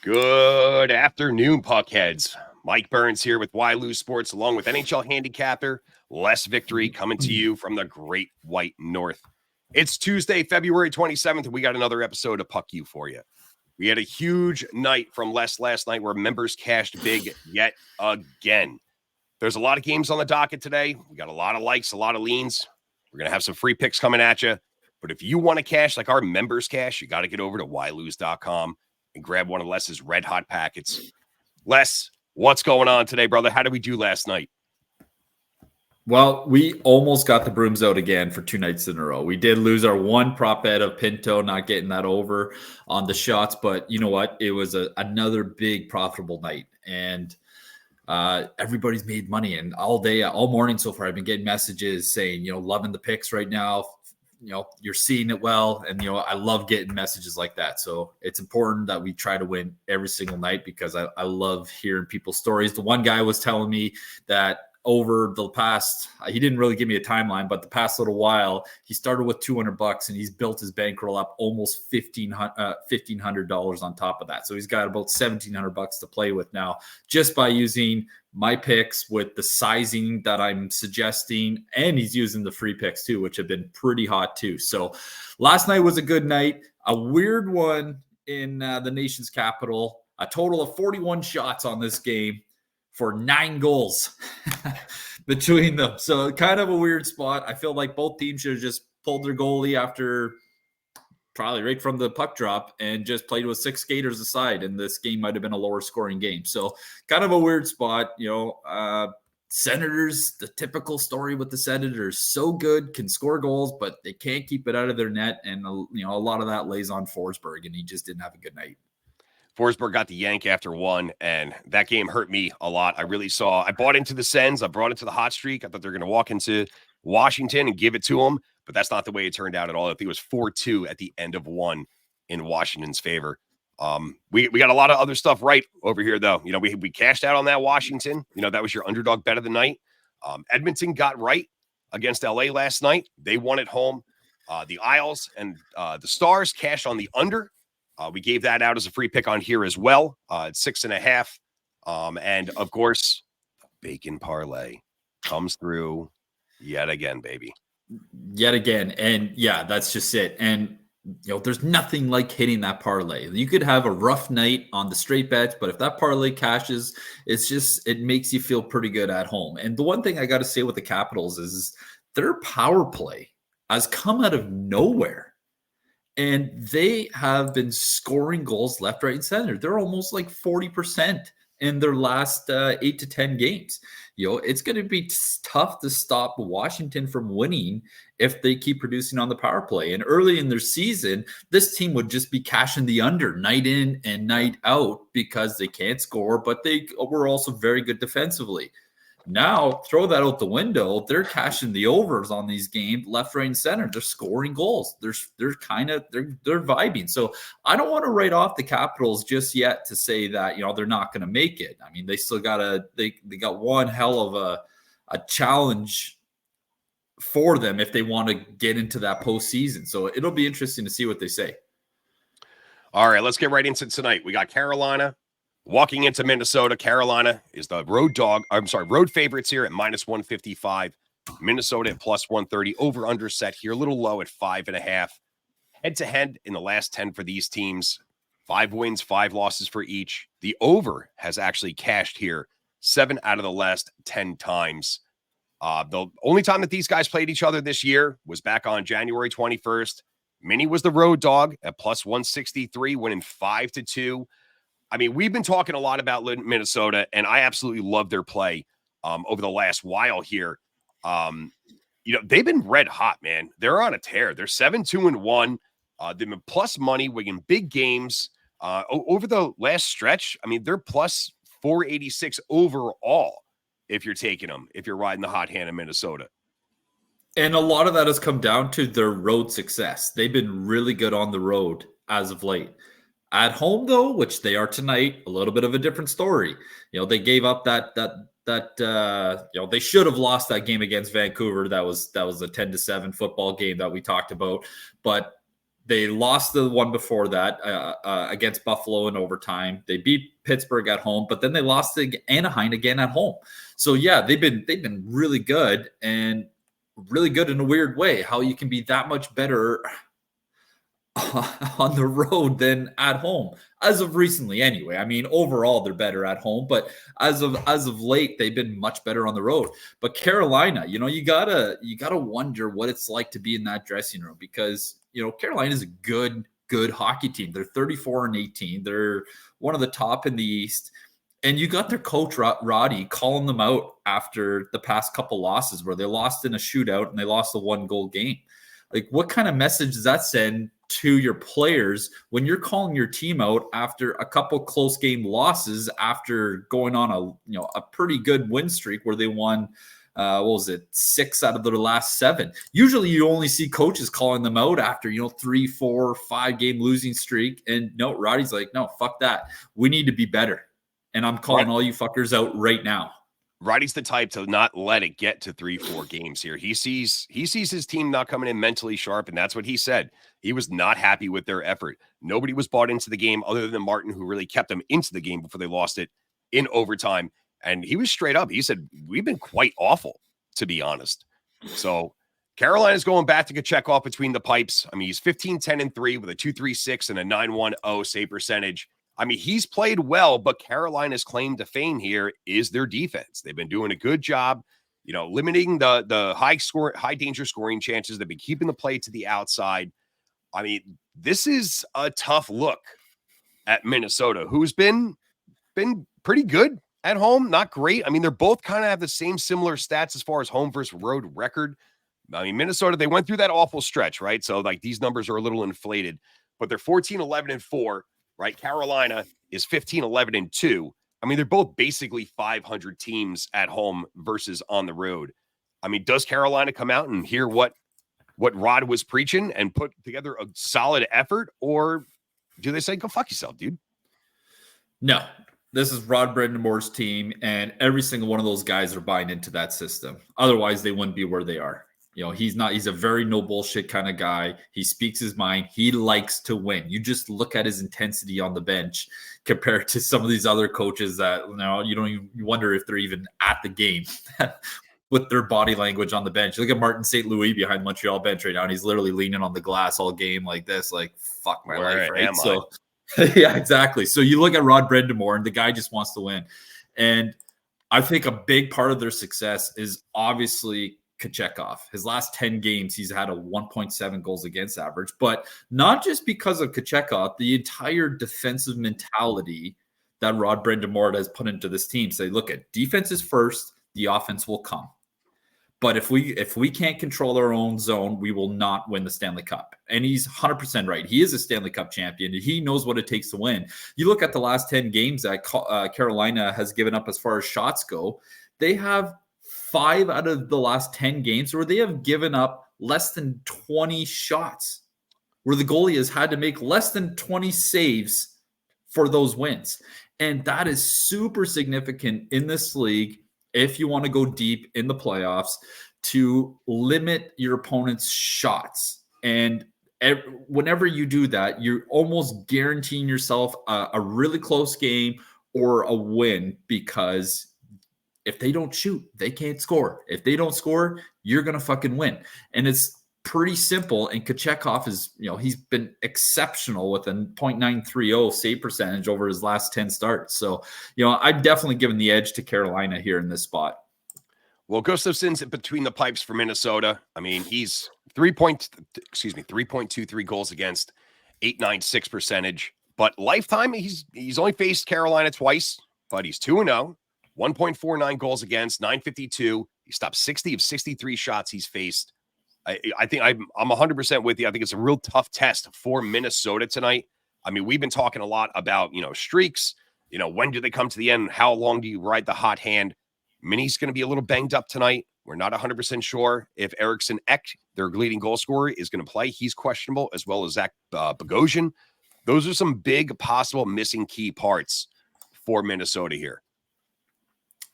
Good afternoon, Puckheads. Mike Burns here with Why Lose Sports, along with NHL handicapper Les Victory, coming to you from the Great White North. It's Tuesday, February 27th, and we got another episode of Puck U for you. We had a huge night from Les last night where members cashed big yet again. There's a lot of games on the docket today. We got a lot of likes, a lot of leans. We're going to have some free picks coming at you. But if you want to cash like our members cash, you got to get over to whylose.com and grab one of Les's red hot packets. Les, what's going on today, brother? How did we do last night? Well, we almost got the brooms out again for 2 nights in a row. We did lose our one prop bet of Pinto, not getting that over on the shots. But you know what? It was another big profitable night. And everybody's made money. And all day, all morning so far, I've been getting messages saying, loving the picks right now. You're seeing it well. And, I love getting messages like that. So it's important that we try to win every single night because I love hearing people's stories. The one guy was telling me that over the past, he didn't really give me a timeline, but the past little while, he started with $200 and he's built his bankroll up almost $1,500 on top of that. So he's got about $1,700 to play with now just by using my picks with the sizing that I'm suggesting. And he's using the free picks too, which have been pretty hot too. So last night was a good night, a weird one in the nation's capital, a total of 41 shots on this game for 9 goals between them. So kind of a weird spot. I feel like both teams should have just pulled their goalie after probably right from the puck drop and just played with 6 skaters aside. And this game might have been a lower scoring game. So kind of a weird spot, Senators, the typical story with the Senators, so good, can score goals, but they can't keep it out of their net. And, a lot of that lays on Forsberg, and he just didn't have a good night. Forsberg got the yank after one, and that game hurt me a lot. I bought into the Sens. I brought it to the hot streak. I thought they were going to walk into Washington and give it to them, but that's not the way it turned out at all. I think it was 4-2 at the end of one in Washington's favor. We got a lot of other stuff right over here, though. We cashed out on that Washington. That was your underdog bet of the night. Edmonton got right against LA last night. They won at home. The Isles and the Stars cashed on the under. We gave that out as a free pick on here as well at 6.5. And of course, the bacon parlay comes through yet again, baby. Yet again. And yeah, that's just it. And, there's nothing like hitting that parlay. You could have a rough night on the straight bets, but if that parlay cashes, it makes you feel pretty good at home. And the one thing I got to say with the Capitals is their power play has come out of nowhere. And they have been scoring goals left, right, and center. They're almost like 40% in their last 8 to 10 games. It's going to be tough to stop Washington from winning if they keep producing on the power play. And early in their season, this team would just be cashing the under night in and night out because they can't score, but they were also very good defensively. Now, throw that out the window. They're cashing the overs on these games, left, right, and center. They're scoring goals. They're vibing. So I don't want to write off the Capitals just yet to say that they're not going to make it. I mean, they still they got one hell of a challenge for them if they want to get into that postseason. So it'll be interesting to see what they say. All right, let's get right into tonight. We got Carolina walking into Minnesota. Carolina is the road favorites here at -155. Minnesota at +130. Over under set here, a little low at 5.5. Head to head in the last 10 for these teams. 5 wins, 5 losses for each. The over has actually cashed here 7 out of the last 10 times. The only time that these guys played each other this year was back on January 21st. Minnie was the road dog at +163, winning 5-2. I mean, we've been talking a lot about Minnesota, and I absolutely love their play over the last while here. They've been red hot, man. They're on a tear. They're 7-2-1. They've been plus money, winning big games over the last stretch. I mean, they're plus 486 overall if you're taking them, if you're riding the hot hand in Minnesota. And a lot of that has come down to their road success. They've been really good on the road as of late. At home, though, which they are tonight, a little bit of a different story. They gave up that they should have lost that game against Vancouver. That was a 10-7 football game that we talked about. But They lost the one before that against Buffalo in overtime. They beat Pittsburgh at home, but then they lost to Anaheim again at home. So yeah, they've been really good, and really good in a weird way. How you can be that much better on the road than at home, as of recently anyway. I mean, overall they're better at home, but as of late they've been much better on the road. But Carolina, you gotta wonder what it's like to be in that dressing room, because Carolina is a good hockey team. They're 34-18. They're one of the top in the East. And you got their coach, Roddy, calling them out after the past couple losses where they lost in a shootout and they lost a 1-goal game. Like, what kind of message does that send to your players when you're calling your team out after a couple close game losses, after going on a pretty good win streak where they won 6 out of their last 7? Usually you only see coaches calling them out after 3, 4, 5 game losing streak. And no, Roddy's like, no, fuck that. We need to be better. And I'm calling all you fuckers out right now. Roddy's the type to not let it get to 3, 4 games here. He sees his team not coming in mentally sharp, and that's what he said. He was not happy with their effort. Nobody was bought into the game other than Martin, who really kept them into the game before they lost it in overtime. And he was straight up. He said, we've been quite awful, to be honest. So Carolina's going back to Kachekov between the pipes. I mean, he's 15-10-3 with a 2.36 and a 9.10 save percentage. I mean, he's played well, but Carolina's claim to fame here is their defense. They've been doing a good job, limiting the high danger scoring chances. They've been keeping the play to the outside. I mean, this is a tough look at Minnesota, who's been pretty good at home. Not great. I mean, they're both kind of have the same similar stats as far as home versus road record. I mean, Minnesota, they went through that awful stretch, right? So like these numbers are a little inflated, but they're 14-11-4. Right? Carolina is 15-11-2. I mean, they're both basically 500 teams at home versus on the road. I mean, does Carolina come out and hear what Rod was preaching and put together a solid effort, or do they say, go fuck yourself, dude? No, this is Rod Brendamore's team, and every single one of those guys are buying into that system. Otherwise, they wouldn't be where they are. He's a very no bullshit kind of guy. He speaks his mind. He likes to win. You just look at his intensity on the bench compared to some of these other coaches that, you wonder if they're even at the game with their body language on the bench. Look at Martin St. Louis behind Montreal bench right now, and he's literally leaning on the glass all game like this, like, fuck my life, right? So, yeah, exactly. So you look at Rod Brind'Amour, and the guy just wants to win. And I think a big part of their success is obviously Kachekov. His last 10 games, he's had a 1.7 goals against average, but not just because of Kachekov, the entire defensive mentality that Rod Brind'Amour has put into this team. Say, look, at defense is first, the offense will come. But if we can't control our own zone, we will not win the Stanley Cup. And he's 100% right. He is a Stanley Cup champion. He knows what it takes to win. You look at the last 10 games that Carolina has given up as far as shots go, they have 5 out of the last 10 games where they have given up less than 20 shots, where the goalie has had to make less than 20 saves for those wins. And that is super significant in this league if you want to go deep in the playoffs, to limit your opponent's shots. And whenever you do that, you're almost guaranteeing yourself a really close game or a win, because if they don't shoot, they can't score. If they don't score, you're going to fucking win. And it's pretty simple. And Kachekov is, he's been exceptional with a .930 save percentage over his last 10 starts. So, I'm definitely giving the edge to Carolina here in this spot. Well, Gustafson's between the pipes for Minnesota. I mean, he's 3.23 goals against, .896 percentage. But lifetime, he's only faced Carolina twice, but he's 2-0. 1.49 goals against, .952. He stopped 60 of 63 shots he's faced. I think I'm 100% with you. I think it's a real tough test for Minnesota tonight. I mean, we've been talking a lot about, streaks. When do they come to the end? How long do you ride the hot hand? Minnie's going to be a little banged up tonight. We're not 100% sure if Eriksson Ek, their leading goal scorer, is going to play. He's questionable, as well as Zach Bogosian. Those are some big possible missing key parts for Minnesota here.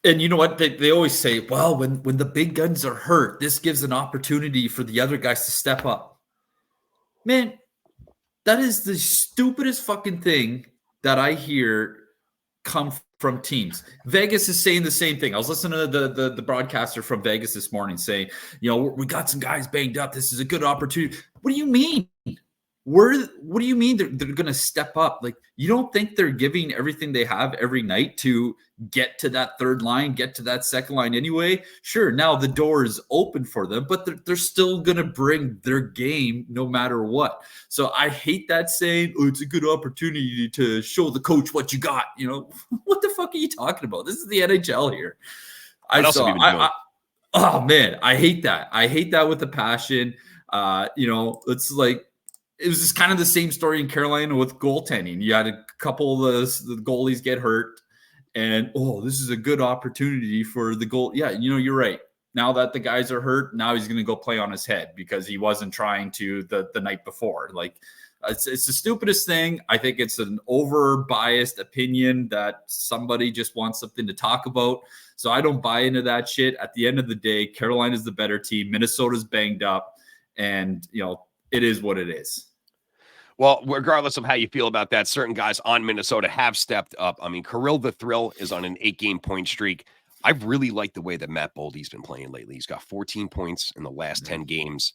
And you know what? They always say, well, when the big guns are hurt, this gives an opportunity for the other guys to step up. Man, That is the stupidest fucking thing that I hear come from teams. Vegas is saying the same thing. I was listening to the broadcaster from Vegas this morning saying, we got some guys banged up. This is a good opportunity. What do you mean? What do you mean they're going to step up? Like, you don't think they're giving everything they have every night to get to that third line, get to that second line anyway? Sure, now the door is open for them, but they're still going to bring their game no matter what. So I hate that saying, oh, it's a good opportunity to show the coach what you got. What the fuck are you talking about? This is the NHL here. Oh, man, I hate that. I hate that with a passion. It's like, it was just kind of the same story in Carolina with goaltending. You had a couple of the goalies get hurt, and this is a good opportunity for the goal. Yeah, you're right. Now that the guys are hurt, now he's going to go play on his head because he wasn't trying to the night before. Like, it's the stupidest thing. I think it's an over-biased opinion that somebody just wants something to talk about. So I don't buy into that shit. At the end of the day, Carolina's the better team. Minnesota's banged up, and it is what it is. Well, regardless of how you feel about that, certain guys on Minnesota have stepped up. I mean, Kirill the Thrill is on an 8-game point streak. I've really liked the way that Matt Boldy's been playing lately. He's got 14 points in the last 10 games.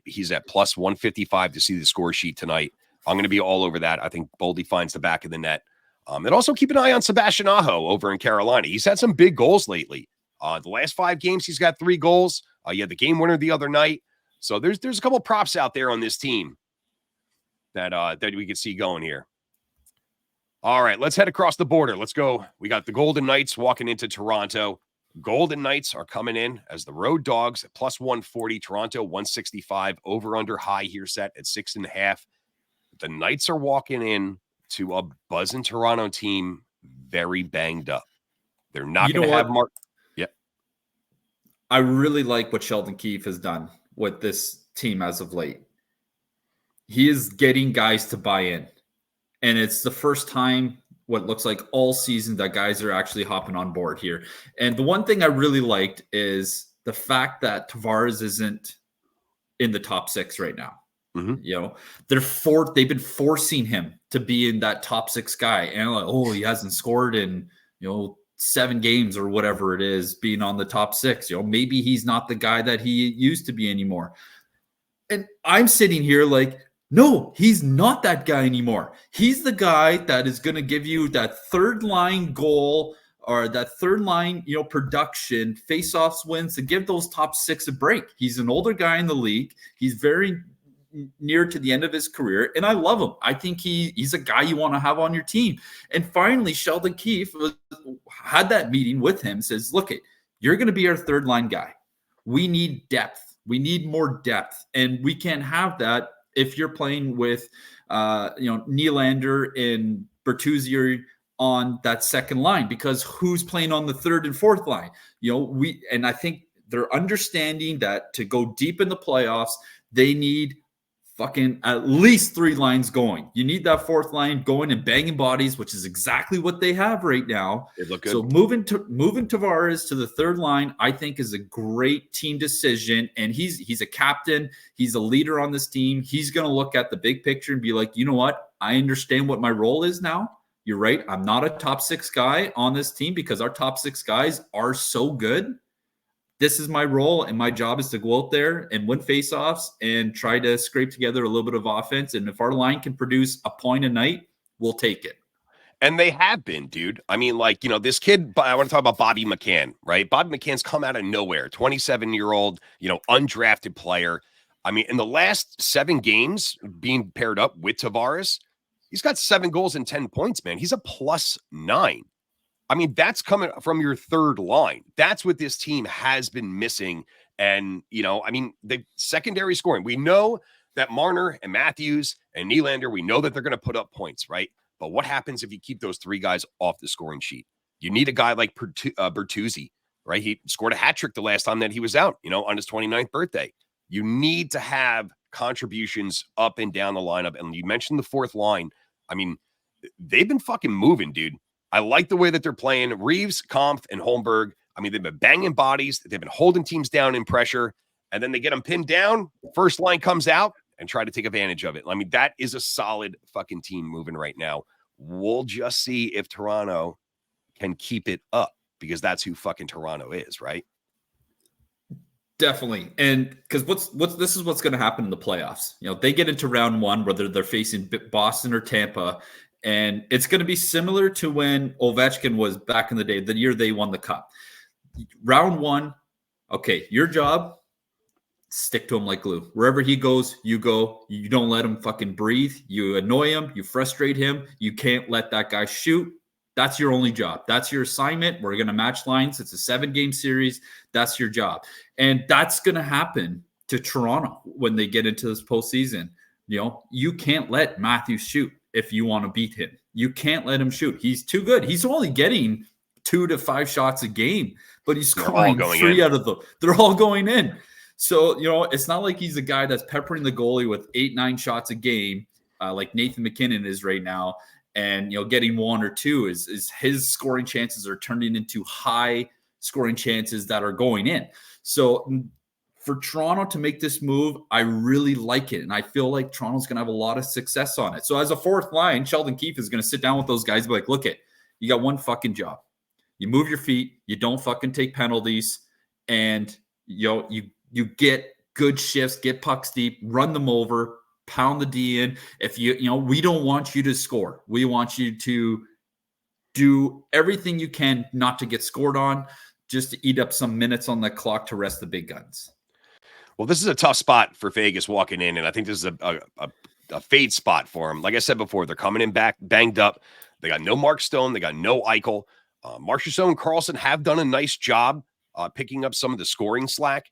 He's at plus 155 to see the score sheet tonight. I'm going to be all over that. I think Boldy finds the back of the net. And also keep an eye on Sebastian Aho over in Carolina. He's had some big goals lately. The last 5 games, he's got 3 goals. He had the game winner the other night. So there's a couple props out there on this team that we could see going here. All right, let's head across the border. Let's go. We got the Golden Knights walking into Toronto. Golden Knights are coming in as the road dogs at plus 140. Toronto 165. Over under high here set at 6.5. The Knights are walking in to a buzzing Toronto team very banged up. They're not going to have Mark. Yeah. I really like what Sheldon Keefe has done with this team as of late. He is getting guys to buy in. And it's the first time, what looks like all season, that guys are actually hopping on board here. And the one thing I really liked is the fact that Tavares isn't in the top 6 right now. Mm-hmm. They've been forcing him to be in that top 6 guy. And like, he hasn't scored in, 7 games or whatever it is, being on the top 6. Maybe he's not the guy that he used to be anymore. And I'm sitting here like, no, he's not that guy anymore. He's the guy that is going to give you that third line goal or that third line, production, faceoffs, wins, to give those top 6 a break. He's an older guy in the league. He's very near to the end of his career, and I love him. I think he's a guy you want to have on your team. And finally, Sheldon Keefe had that meeting with him, says, look, you're going to be our third line guy. We need depth. We need more depth, and we can't have that if you're playing with, Nylander and Bertuzzi on that second line, because who's playing on the third and fourth line? And I think they're understanding that to go deep in the playoffs, they need fucking at least 3 lines going. You need that fourth line going and banging bodies, which is exactly what they have right now. They look good. So moving Tavares to the third line, I think, is a great team decision. And he's a captain. He's a leader on this team. He's going to look at the big picture and be like, you know what? I understand what my role is now. You're right. I'm not a top 6 guy on this team because our top 6 guys are so good. This is my role, and my job is to go out there and win faceoffs and try to scrape together a little bit of offense. And if our line can produce a point a night, we'll take it. And they have been, dude. I mean, this kid, I want to talk about Bobby McCann, right? Bobby McCann's come out of nowhere, 27-year-old, undrafted player. I mean, in the last 7 games being paired up with Tavares, he's got 7 goals and 10 points, man. He's a +9. I mean, that's coming from your third line. That's what this team has been missing. And, the secondary scoring, we know that Marner and Matthews and Nylander, we know that they're going to put up points, right? But what happens if you keep those 3 guys off the scoring sheet? You need a guy like Bertuzzi, right? He scored a hat trick the last time that he was out, on his 29th birthday. You need to have contributions up and down the lineup. And you mentioned the fourth line. I mean, they've been fucking moving, dude. I like the way that they're playing. Reeves, Kampf, and Holmberg. I mean, they've been banging bodies. They've been holding teams down in pressure. And then they get them pinned down. First line comes out. and try to take advantage of it. I mean, that is a solid fucking team moving right now. We'll just see if Toronto can keep it up, because that's who fucking Toronto is, right? Definitely. And because this is what's going to happen in the playoffs. They get into round one, whether they're facing Boston or Tampa, and it's going to be similar to when Ovechkin was back in the day, the year they won the cup. Round one, okay, your job, stick to him like glue. Wherever he goes, you go. You don't let him fucking breathe. You annoy him. You frustrate him. You can't let that guy shoot. That's your only job. That's your assignment. We're going to match lines. It's a 7-game series. That's your job. And that's going to happen to Toronto when they get into this postseason. You can't let Matthews shoot if you want to beat him. You can't let him shoot. He's too good. He's only getting 2 to 5 shots a game, but he's scoring 3 out of them. They're all going in. So, it's not like he's a guy that's peppering the goalie with 8-9 shots a game like Nathan McKinnon is right now. And, getting 1 or 2 is his scoring chances are turning into high scoring chances that are going in. So for Toronto to make this move, I really like it. And I feel like Toronto's going to have a lot of success on it. So as a fourth line, Sheldon Keefe is going to sit down with those guys and be like, look you got one fucking job. You move your feet. You don't fucking take penalties. And, you get good shifts, get pucks deep, run them over, pound the D in. If we don't want you to score. We want you to do everything you can not to get scored on, just to eat up some minutes on the clock to rest the big guns. Well, this is a tough spot for Vegas walking in, and I think this is a fade spot for them. Like I said before, they're coming in back banged up. They got no Mark Stone. They got no Eichel. Marchessault and Carlson have done a nice job picking up some of the scoring slack.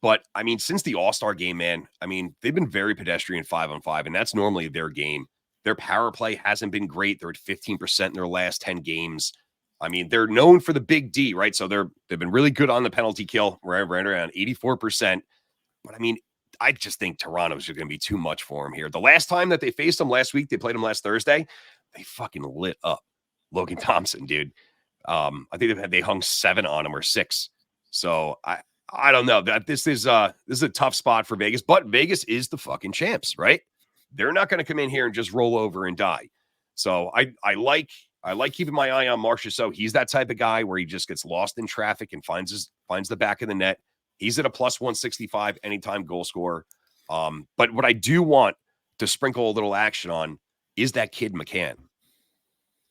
But I mean, since the All-Star game, man, I mean, they've been very pedestrian 5-on-5, and that's normally their game. Their power play hasn't been great. They're at 15% in their last 10 games. I mean, they're known for the big D, right? So they've been really good on the penalty kill, right around 84%. But I mean, I just think Toronto's just going to be too much for them here. The last time that they faced them last week, they played them last Thursday. They fucking lit up Logan Thompson, dude. I think they hung 7 on him or 6. So I don't know. That this is a tough spot for Vegas, but Vegas is the fucking champs, right? They're not going to come in here and just roll over and die. So I like keeping my eye on Marchessault. He's that type of guy where he just gets lost in traffic and finds the back of the net. He's at a plus 165 anytime goal scorer. But what I do want to sprinkle a little action on is that kid McCann.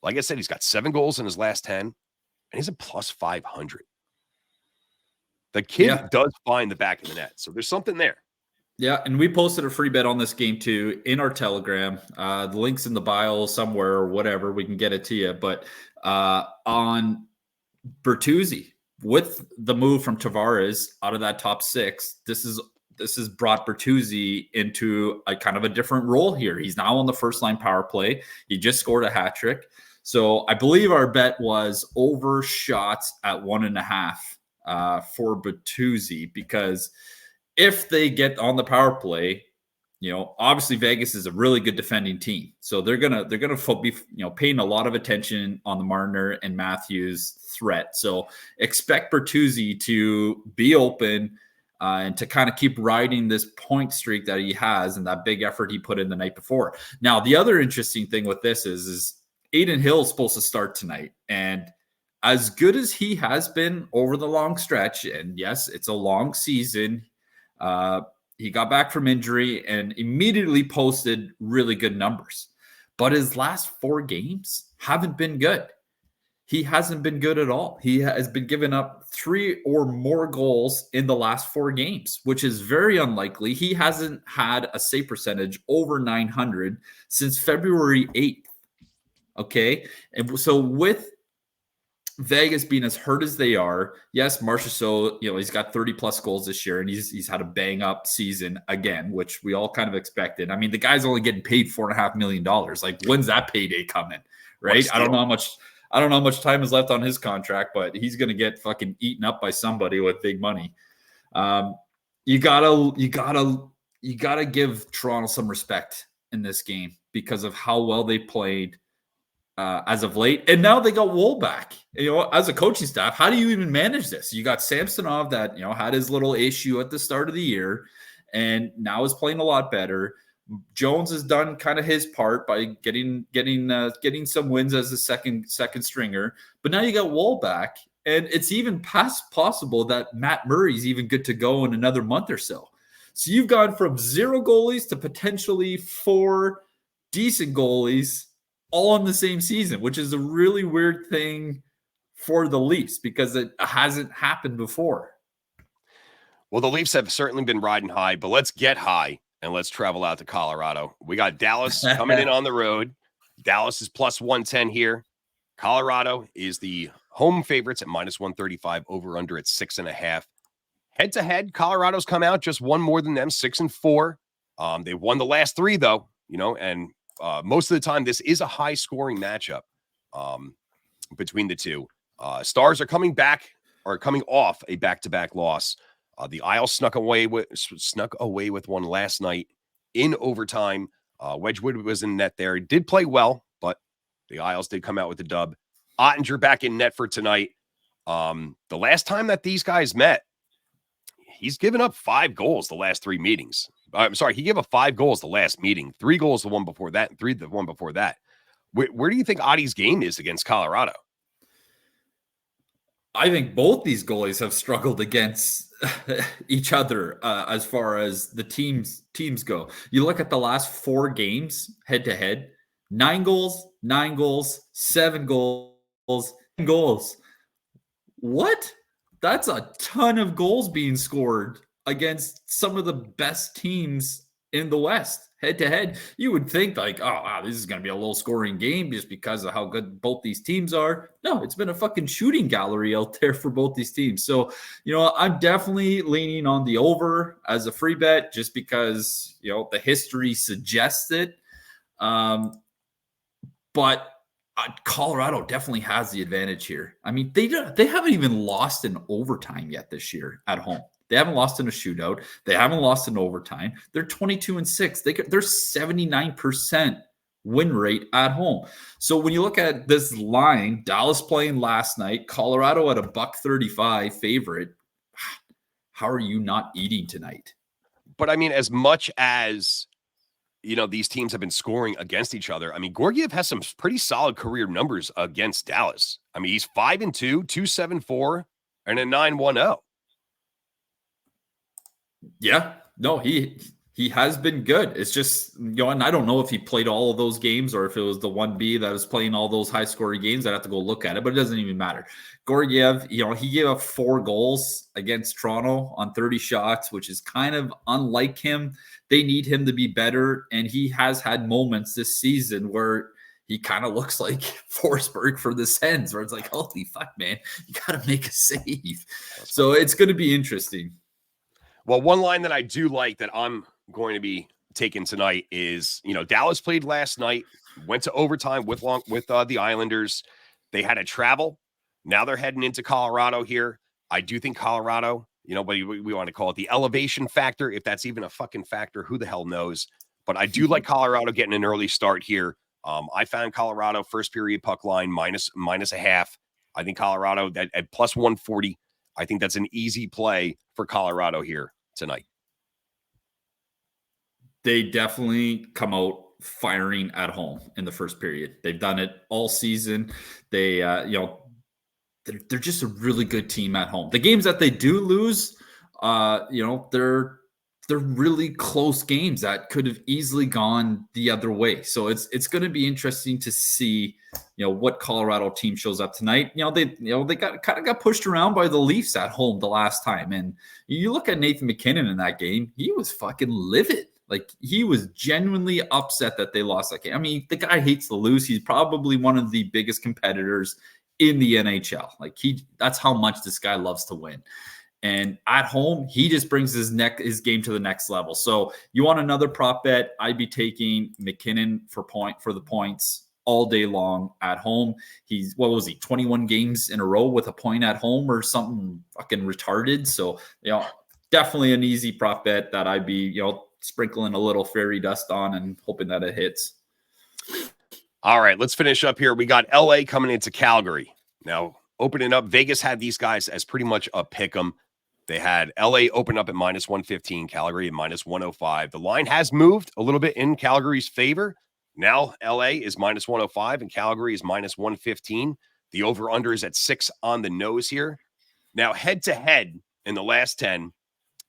Like I said, he's got 7 goals in his last 10, and he's a plus 500. The kid does find the back of the net. So there's something there. Yeah, and we posted a free bet on this game too in our Telegram. The link's in the bio somewhere or whatever. We can get it to you. But on Bertuzzi, with the move from Tavares out of that top 6, this has brought Bertuzzi into a kind of a different role here. He's now on the first line power play. He just scored a hat trick. So I believe our bet was over shots at 1.5 for Bertuzzi, because if they get on the power play, obviously Vegas is a really good defending team. So they're gonna be paying a lot of attention on the Marner and Matthews threat. So expect Bertuzzi to be open and to kind of keep riding this point streak that he has and that big effort he put in the night before. Now, the other interesting thing with this is Aiden Hill is supposed to start tonight, and as good as he has been over the long stretch, and yes, it's a long season. He got back from injury and immediately posted really good numbers. But his last 4 games haven't been good. He hasn't been good at all. He has been giving up 3 or more goals in the last 4 games, which is very unlikely. He hasn't had a save percentage over 900 since February 8th. Okay? And so with Vegas being as hurt as they are, yes, Marchessault, he's got 30 plus goals this year, and he's had a bang up season again, which we all kind of expected. I mean, the guy's only getting paid $4.5 million. Like, when's that payday coming? Right? I don't know how much time is left on his contract, but he's going to get fucking eaten up by somebody with big money. You gotta give Toronto some respect in this game because of how well they played as of late. And now they got Wool back. As a coaching staff, how do you even manage this? You got Samsonov that, had his little issue at the start of the year. and now is playing a lot better. Jones has done kind of his part by getting some wins as a second stringer, but now you got Wall back, and it's even past possible that Matt Murray's even good to go in another month or so. So you've gone from 0 goalies to potentially 4 decent goalies all in the same season, which is a really weird thing for the Leafs because it hasn't happened before. Well, the Leafs have certainly been riding high, but let's get high and let's travel out to Colorado. We got Dallas coming in on the road. Dallas is plus 110 here. Colorado is the home favorites at minus 135, over under at 6.5. Head to head, Colorado's come out just one more than them, 6-4. They won the last 3 though, and most of the time this is a high scoring matchup between the two. Stars are coming off a back-to-back loss. The Isles snuck away with one last night in overtime. Wedgwood was in net there. He did play well, but the Isles did come out with the dub. Ottinger back in net for tonight. The last time that these guys met, he's given up 5 goals the last 3 meetings. I'm sorry, he gave up 5 goals the last meeting, 3 goals the one before that, and 3 the one before that. Where do you think Ottie's game is against Colorado? I think both these goalies have struggled against each other as far as the teams go. You look at the last 4 games head to head, 9 goals, 7 goals, 10 goals. What? That's a ton of goals being scored against some of the best teams in the West head to head. You would think like, oh, wow, this is going to be a low scoring game just because of how good both these teams are. No, it's been a fucking shooting gallery out there for both these teams. So, I'm definitely leaning on the over as a free bet just because, the history suggests it. But Colorado definitely has the advantage here. I mean, they haven't even lost in overtime yet this year at home. They haven't lost in a shootout. They haven't lost in overtime. They're 22-6. They're 79% win rate at home. So when you look at this line, Dallas playing last night, Colorado at a $1.35 favorite. How are you not eating tonight? But I mean, as much as these teams have been scoring against each other, I mean, Georgiev has some pretty solid career numbers against Dallas. I mean, he's 5-2, 2.74, and a 9.10. Yeah, no, he has been good. It's just, and I don't know if he played all of those games or if it was the 1B that was playing all those high scoring games. I'd have to go look at it, but it doesn't even matter. Georgiev, he gave up 4 goals against Toronto on 30 shots, which is kind of unlike him. They need him to be better, and he has had moments this season where he kind of looks like Forsberg for the Sens, where it's like, holy fuck, man, you got to make a save. So it's going to be interesting. Well, one line that I do like that I'm going to be taking tonight is, Dallas played last night, went to overtime with the Islanders. They had to travel. Now they're heading into Colorado here. I do think Colorado, but we want to call it the elevation factor. If that's even a fucking factor, who the hell knows? But I do like Colorado getting an early start here. I found Colorado first period puck line minus a half. I think Colorado at plus 140. I think that's an easy play for Colorado here tonight. They definitely come out firing at home in the first period. They've done it all season. They, they're just a really good team at home. The games that they do lose, they're really close games that could have easily gone the other way. So it's going to be interesting to see, what Colorado team shows up tonight. They got pushed around by the Leafs at home the last time. And you look at Nathan McKinnon in that game, he was fucking livid. Like, he was genuinely upset that they lost that game. I mean, the guy hates to lose. He's probably one of the biggest competitors in the NHL. Like, that's how much this guy loves to win. And at home, he just brings his game to the next level. So you want another prop bet? I'd be taking McKinnon for the points all day long at home. He's 21 games in a row with a point at home or something fucking retarded. So, definitely an easy prop bet that I'd be, sprinkling a little fairy dust on and hoping that it hits. All right, let's finish up here. We got LA coming into Calgary. Now, opening up, Vegas had these guys as pretty much a pick 'em. They had LA open up at minus 115, Calgary at minus 105. The line has moved a little bit in Calgary's favor. Now LA is minus 105 and Calgary is minus 115. The over-under is at 6 on the nose here. Now, head-to-head in the last 10,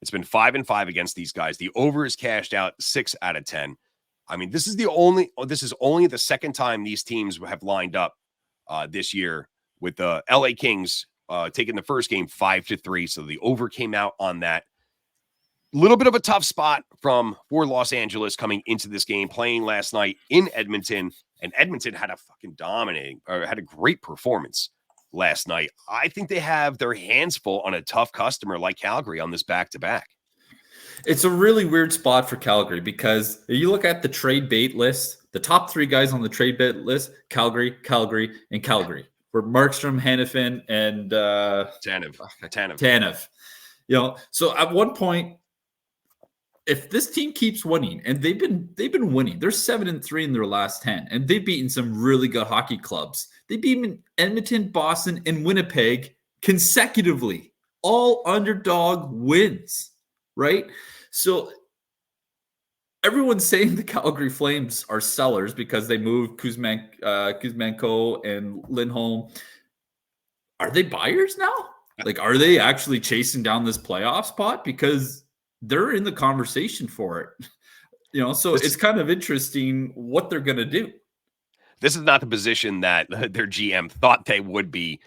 it's been 5-5 against these guys. The over is cashed out 6 out of 10. I mean, this is only the second time these teams have lined up this year, with the LA Kings taking the first game 5-3. So the over came out on that. Little bit of a tough spot for Los Angeles coming into this game, playing last night in Edmonton, and Edmonton had a great performance last night. I think they have their hands full on a tough customer like Calgary on this back-to-back. It's a really weird spot for Calgary because you look at the trade bait list, the top 3 guys on the trade bait list, Calgary, and Calgary. For Markstrom, Hannafin, and Tanev. You know, so at one point, if this team keeps winning, and they've been winning, they're 7-3 in their last 10, and they've beaten some really good hockey clubs. They beat Edmonton, Boston, and Winnipeg consecutively, all underdog wins, right? So everyone's saying the Calgary Flames are sellers because they moved Kuzmenko and Lindholm. Are they buyers now? Like, are they actually chasing down this playoff spot? Because they're in the conversation for it. You know, so it's kind of interesting what they're going to do. This is not the position that their GM thought they would be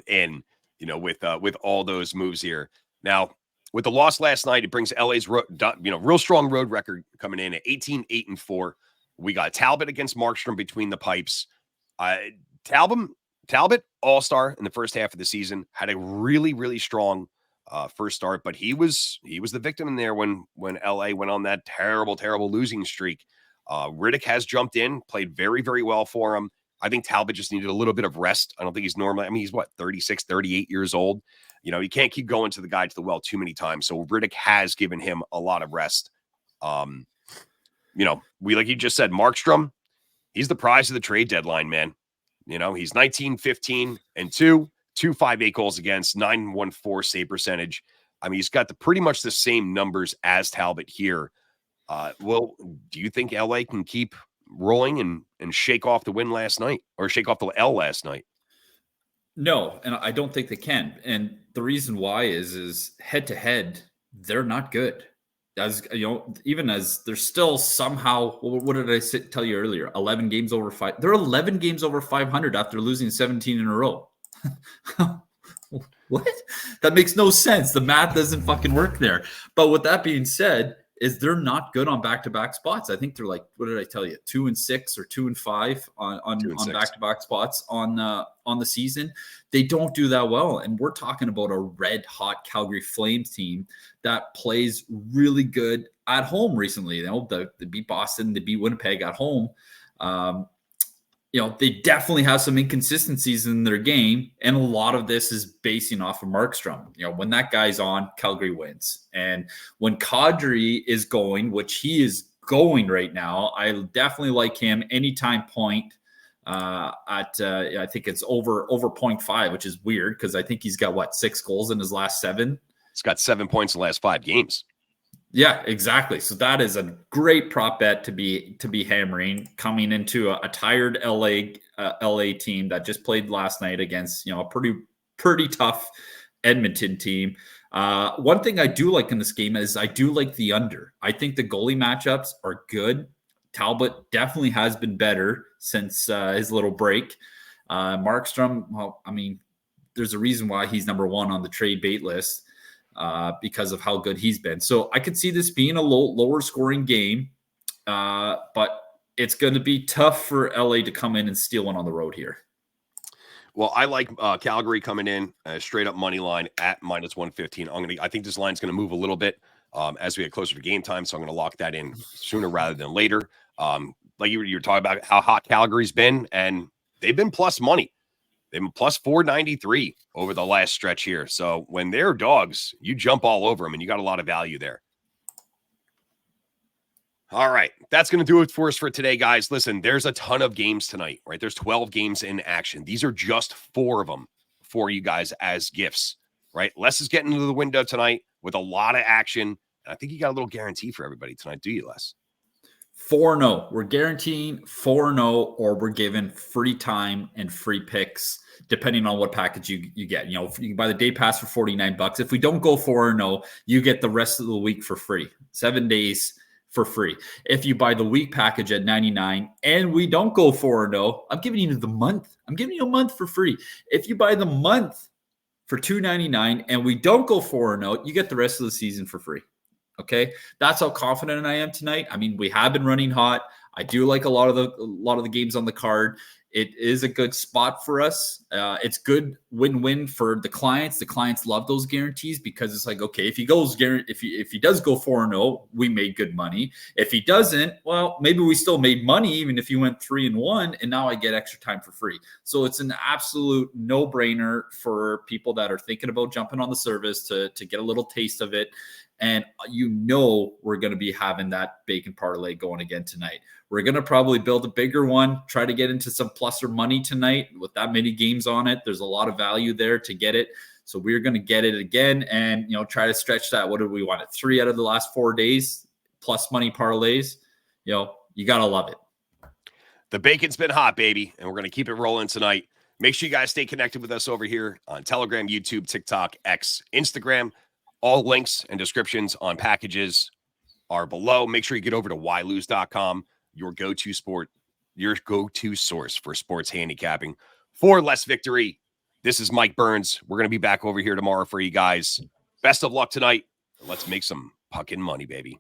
in, you know, with all those moves here. Now, with the loss last night, it brings LA's real strong road record coming in at 18-8-4. We got Talbot against Markstrom between the pipes. Talbot, all-star in the first half of the season, had a really, really strong first start, but he was the victim in there when LA went on that terrible, terrible losing streak. Riddick has jumped in, played very, very well for him. I think Talbot just needed a little bit of rest. I don't think he's normally, I mean, he's 36, 38 years old. You know, you can't keep going to the guy to the well too many times. So Riddick has given him a lot of rest. You know, like you just said, Markstrom, he's the prize of the trade deadline, man. You know, he's 19-15-2, 2.58 goals against, 914 save percentage. I mean, he's got pretty much the same numbers as Talbot here. Well, do you think LA can keep rolling and shake off the win last night, or shake off the L last night? No, and I don't think they can. And the reason why is head to head, they're not good. As you know, even as they're still somehow, what did I tell you earlier? 11 games over 5. They're 11 games over 500 after losing 17 in a row. What? That makes no sense. The math doesn't fucking work there. But with that being said, is they're not good on back-to-back spots. I think they're like, what did I tell you? 2-6 or 2-5 on back-to-back spots on the season. They don't do that well. And we're talking about a red-hot Calgary Flames team that plays really good at home recently. You know, they beat Boston, they beat Winnipeg at home. You know, they definitely have some inconsistencies in their game, and a lot of this is basing off of Markstrom. You know, when that guy's on, Calgary wins. And when Kadri is going, which he is going right now, I definitely like him anytime point I think it's over 0.5, which is weird because I think he's got, 6 goals in his last 7? He's got 7 points in the last 5 games. Yeah, exactly. So that is a great prop bet to be hammering coming into a tired LA team that just played last night against, you know, a pretty tough Edmonton team. One thing I do like in this game is I do like the under. I think the goalie matchups are good. Talbot definitely has been better since his little break. Markstrom, well, I mean, there's a reason why he's number 1 on the trade bait list. Because of how good he's been. So I could see this being a lower scoring game, but it's going to be tough for LA to come in and steal one on the road here. Well, I like Calgary coming in straight up money line at minus 115. I think this line's going to move a little bit as we get closer to game time. So I'm going to lock that in sooner rather than later. Like you were talking about how hot Calgary's been, and they've been plus money. They've been plus 493 over the last stretch here. So when they're dogs, you jump all over them, and you got a lot of value there. All right. That's going to do it for us for today, guys. Listen, there's a ton of games tonight, right? There's 12 games in action. These are just 4 of them for you guys as gifts. right? Les is getting into the window tonight with a lot of action. And I think you got a little guarantee for everybody tonight, do you, Les? 4-0. We're guaranteeing 4-0, or we're given free time and free picks depending on what package you get. You know, you can buy the day pass for $49. If we don't go 4-0, you get the rest of the week for free. 7 days for free. If you buy the week package at $99 and we don't go 4-0, I'm giving you the month. I'm giving you a month for free. If you buy the month for $2.99 and we don't go 4-0, you get the rest of the season for free. Okay, that's how confident I am tonight. I mean, we have been running hot. I do like a lot of the games on the card. It is a good spot for us. It's good win-win for the clients. The clients love those guarantees because it's like, okay, if he does go 4-0, we made good money. If he doesn't, well, maybe we still made money even if he went 3-1, and now I get extra time for free. So it's an absolute no-brainer for people that are thinking about jumping on the service to get a little taste of it. And we're going to be having that bacon parlay going again tonight. We're going to probably build a bigger one, try to get into some pluser money tonight with that many games on it. There's a lot of value there to get it. So we're going to get it again and, try to stretch that. What do we want? 3 out of the last 4 days plus money parlays. You got to love it. The bacon's been hot, baby, and we're going to keep it rolling tonight. Make sure you guys stay connected with us over here on Telegram, YouTube, TikTok, X, Instagram. All links and descriptions on packages are below. Make sure you get over to whylose.com, your go-to source for sports handicapping. For Les Victory, this is Mike Burns. We're going to be back over here tomorrow for you guys. Best of luck tonight. Let's make some pucking money, baby.